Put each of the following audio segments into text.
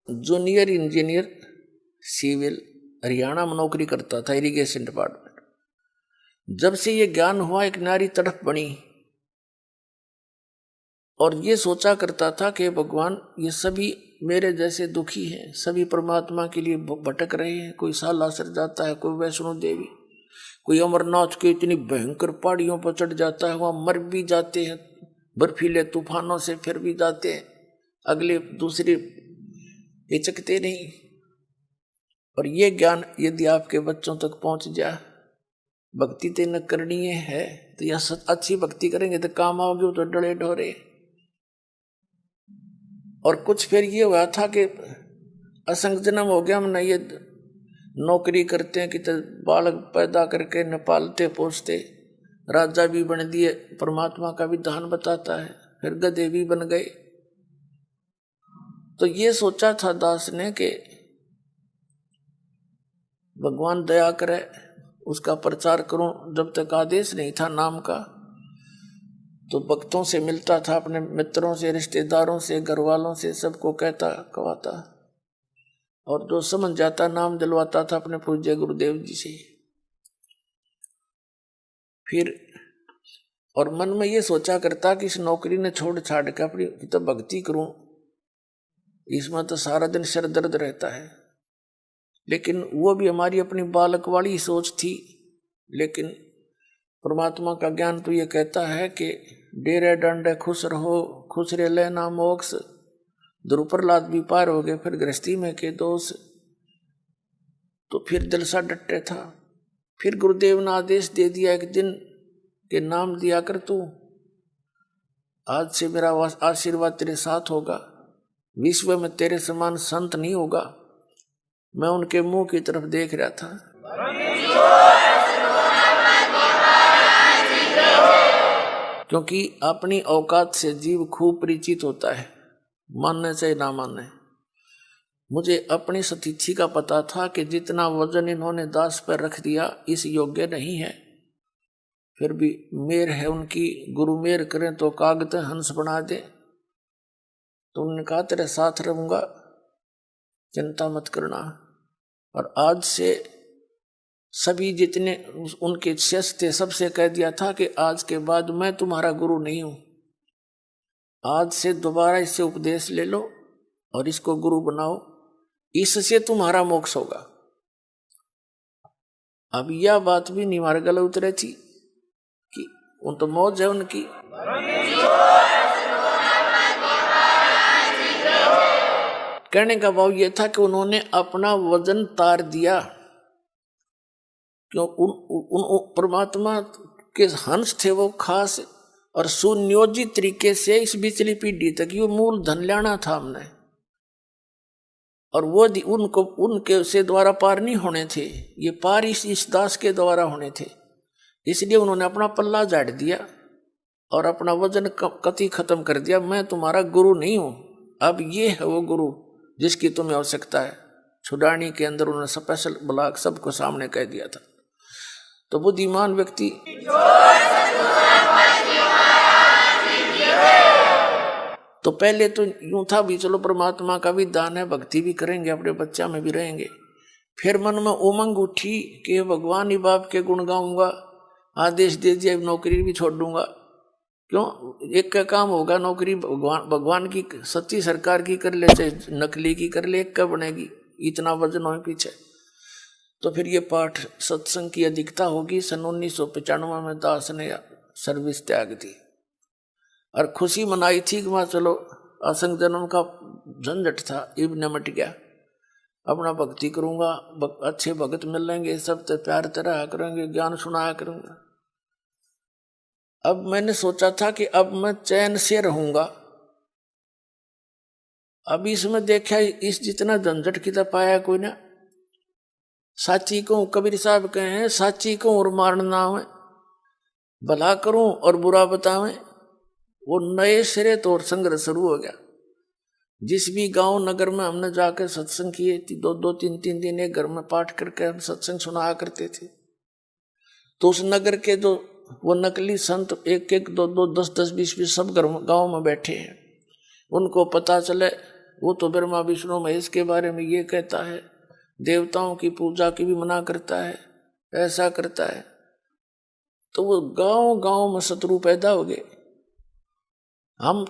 Junior engineer civil Haryana में नौकरी करता था, इरिगेशन डिपार्टमेंट। जब से ये ज्ञान हुआ, एक नारी तड़प बनी और ये सोचा करता था कि भगवान ये सभी मेरे जैसे दुखी हैं, सभी परमात्मा के लिए भटक रहे हैं। कोई सालासर जाता है, कोई वैष्णो देवी, कोई अमरनाथ के इतनी भयंकर पहाड़ियों पर चढ़ जाता है, वहां मर भी जाते हैं बर्फीले तूफानों से, फिर भी जाते हैं, अगले दूसरे हिचकते नहीं। और ये ज्ञान यदि आपके बच्चों तक पहुंच जाए, भक्ति तो न करनी है तो यह अच्छी भक्ति करेंगे तो काम आओगे, तो डरे ढोरे। और कुछ फिर ये हुआ था कि असंग जन्म हो गया, हमने ये नौकरी करते हैं कि तो बालक पैदा करके न पालते पोसते, राजा भी बन दिए, परमात्मा का विधान बताता है, फिर गधे भी बन गए। तो ये सोचा था दास ने कि भगवान दया करे, उसका प्रचार करूं। जब तक आदेश नहीं था नाम का, तो भक्तों से मिलता था, अपने मित्रों से, रिश्तेदारों से, घर वालों से, सबको कहता कहवाता, और जो समझ जाता नाम दिलवाता था अपने पूज्य गुरुदेव जी से। फिर और मन में ये सोचा करता कि इस नौकरी ने छोड़ छाड़ के अपनी तो भक्ति करूं, इसमें तो सारा दिन सिर दर्द रहता है। लेकिन वो भी हमारी अपनी बालक वाली सोच थी। लेकिन परमात्मा का ज्ञान तो ये कहता है कि डेरे डंडे खुश रहो, खुश रे लेना मोक्ष, ध्रुव प्रहलाद भी पार हो गए, फिर गृहस्थी में के दोष। तो फिर दिल सा डटे था। फिर गुरुदेव ने आदेश दे दिया एक दिन के नाम दिया कर तू, आज से मेरा आशीर्वाद तेरे साथ होगा, विश्व में तेरे समान संत नहीं होगा। मैं उनके मुंह की तरफ देख रहा था। क्योंकि अपनी औकात से जीव खूब परिचित होता है, मानने चाहे ना मानने। मुझे अपनी सतीथि का पता था कि जितना वजन इन्होंने दास पर रख दिया इस योग्य नहीं है। फिर भी मेर है उनकी, गुरु मेर करें तो कागज हंस बना दे। तो उन्होंने कहा तेरे साथ रहूंगा, चिंता मत करना। और आज से सभी जितने उनके शिष्य थे सबसे कह दिया था कि आज के बाद मैं तुम्हारा गुरु नहीं हूं, आज से दोबारा इससे उपदेश ले लो और इसको गुरु बनाओ, इससे तुम्हारा मोक्ष होगा। अब यह बात भी नहीं हमारे गले उतरे थी कि उन तो मौज है उनकी। कहने का भाव यह था कि उन्होंने अपना वजन तार दिया। क्यों? उन परमात्मा के हंस थे वो खास, और सुनियोजित तरीके से इस बिचली पीढ़ी तक ये मूल धन लाना था हमने, और वो उनको उनके से द्वारा पार नहीं होने थे, ये पार इस दास के द्वारा होने थे। इसलिए उन्होंने अपना पल्ला झाड़ दिया और अपना वजन कति खत्म कर दिया। मैं तुम्हारा गुरु नहीं हूं, अब ये है वो गुरु जिसकी तुम्हें आवश्यकता है। छुड़ानी के अंदर उन्होंने स्पेशल ब्लॉक सबको सामने कह दिया था। तो बुद्धिमान व्यक्ति तो पहले तो यूं था भी चलो परमात्मा का भी दान है, भक्ति भी करेंगे, अपने बच्चा में भी रहेंगे। फिर मन में उमंग उठी कि भगवान ही बाप के गुण गाऊंगा, आदेश दे दिया नौकरी भी छोड़ दूंगा। क्यों? एक का काम होगा, नौकरी भगवान की सच्ची सरकार की कर ले चाहे नकली की कर ले, एक का बनेगी, इतना वजन हो पीछे। तो फिर ये पाठ सत्संग की अधिकता होगी। सन 1995 में दास ने सर्विस त्याग दी और खुशी मनाई थी कि वहाँ चलो असंग जन्म का झंझट था इब निमट गया, अपना भक्ति करूंगा, अच्छे भगत मिल लेंगे, सबसे प्यार तरह करेंगे, ज्ञान सुनाया करूंगा। अब मैंने सोचा था कि अब मैं चैन से रहूंगा। अब इसमें देखा इस जितना झंझट की तरफ आया कोई ना। साची को कबीर साहब कहे हैं, साची को और मारना है, भला करूं और बुरा बतावें। वो नए सिरे तो और संघर्ष शुरू हो गया। जिस भी गांव नगर में हमने जाकर सत्संग किए, 2-2, 3-3 दिन एक घर में पाठ करके हम सत्संग सुनाया करते थे। तो उस नगर के जो वो नकली संत 1-1, 2-2, 10-10, 20-20 सब गांव में बैठे हैं। उनको पता चले वो तो ब्रह्मा विष्णु महेश के बारे में ये कहता है, देवताओं की पूजा की भी मना करता है, ऐसा करता है। तो वो गांव गांव में शत्रु पैदा हो गए। हम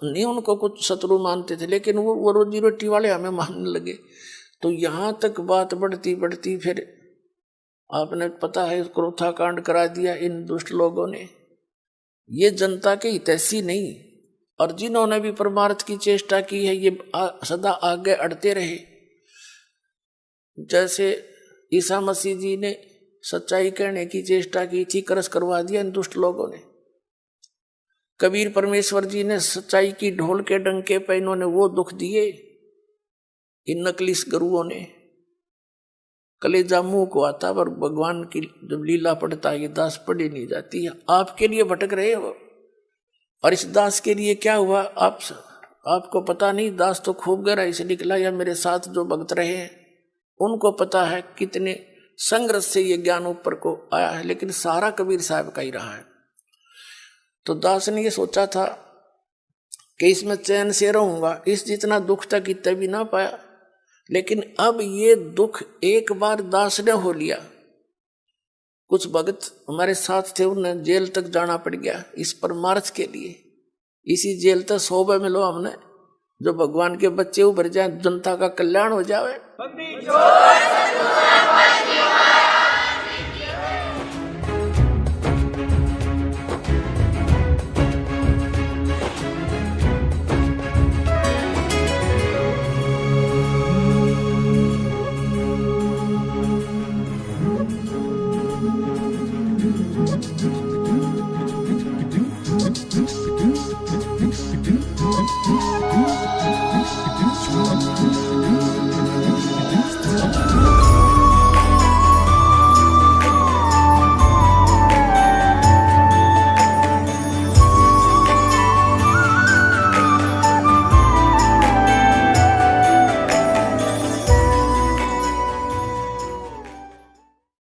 नहीं उनको कुछ शत्रु मानते थे, लेकिन वो रोजी रोटी वाले हमें मानने लगे। तो यहां तक बात बढ़ती बढ़ती फिर आपने पता है क्रोथा कांड करा दिया इन दुष्ट लोगों ने। ये जनता के हितैषी नहीं, और जिन्होंने भी परमार्थ की चेष्टा की है ये सदा आगे अड़ते रहे। जैसे ईसा मसीह जी ने सच्चाई कहने की चेष्टा की थी, करस करवा दिया इन दुष्ट लोगों ने। कबीर परमेश्वर जी ने सच्चाई की ढोल के डंके पे इन्होंने वो दुख दिए इन नकली गुरुओं ने। कलेजा मुंह को आता, पर भगवान की जब लीला पढ़ता है ये दास पढ़ी नहीं जाती है। आपके लिए भटक रहे हो, और इस दास के लिए क्या हुआ आपको पता नहीं। दास तो खूब गहराई से निकला, या मेरे साथ जो भक्त रहे हैं उनको पता है कितने संघर्ष से ये ज्ञान ऊपर को आया है, लेकिन सारा कबीर साहब का ही रहा है। तो दास ने ये सोचा था कि इसमें चैन से रहूंगा, इस जितना दुख तक इतना भी ना पाया। लेकिन अब ये दुख एक बार दास ने हो लिया। कुछ भगत हमारे साथ थे, उन्हें जेल तक जाना पड़ गया इस परमार्थ के लिए। इसी जेल तक 100 मिलो हमने, जो भगवान के बच्चे उभर जाए, जनता का कल्याण हो जाए।